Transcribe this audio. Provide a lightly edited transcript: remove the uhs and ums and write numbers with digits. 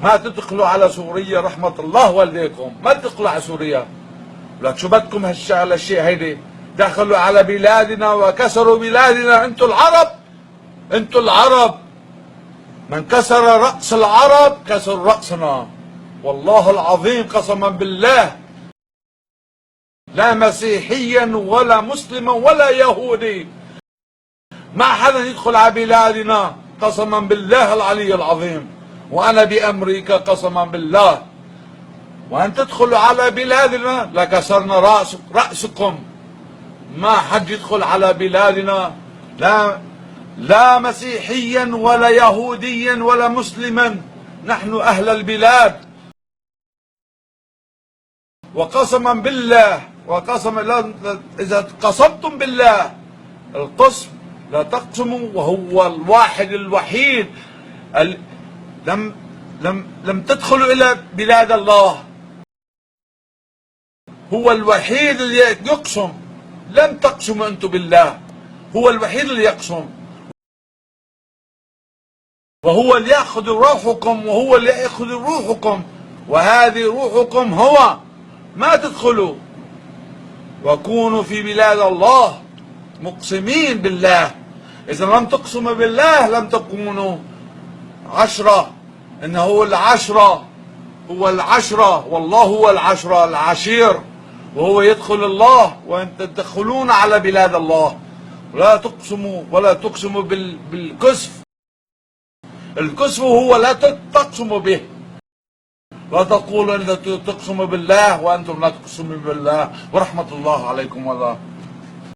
ما تدخلوا على سوريا رحمة الله والديكم، ما تدخلوا على سوريا. لك شو بدكم هالشغله الشيء هيدي؟ دخلوا على بلادنا وكسروا بلادنا. انتوا العرب، انتوا العرب، من كسر رأس العرب كسر رأسنا. والله العظيم قسما بالله لا مسيحيا ولا مسلما ولا يهودي ما حدا يدخل على بلادنا قسما بالله العلي العظيم. وانا بامريكا قسما بالله، وان تدخلوا على بلادنا لكسرنا رأسكم. ما حد يدخل على بلادنا، لا مسيحيا ولا يهوديا ولا مسلما، نحن اهل البلاد. وقسما بالله، اذا قسمتم بالله القسم لا تقسموا وهو الواحد الوحيد. لم تدخلوا الى بلاد الله، هو الوحيد اللي يقسم. لم تقسموا انتم بالله، هو الوحيد اللي يقسم، وهو اللي ياخذ روحكم، وهو اللي ياخذ روحكم، وهذه روحكم هو. ما تدخلوا وكونوا في بلاد الله مقسمين بالله. إذا لم تقسموا بالله لم تكونوا عشرة. إنه هو العشرة، هو العشرة، والله هو العشرة العشير، وهو يدخل الله وأنت تدخلون على بلاد الله. لا تقسموا ولا تقسموا بالكسف. الكسف هو لا تقسموا به. لا تقولوا أن تقسموا بالله وأنتم لا تقسموا بالله. ورحمة الله عليكم والله.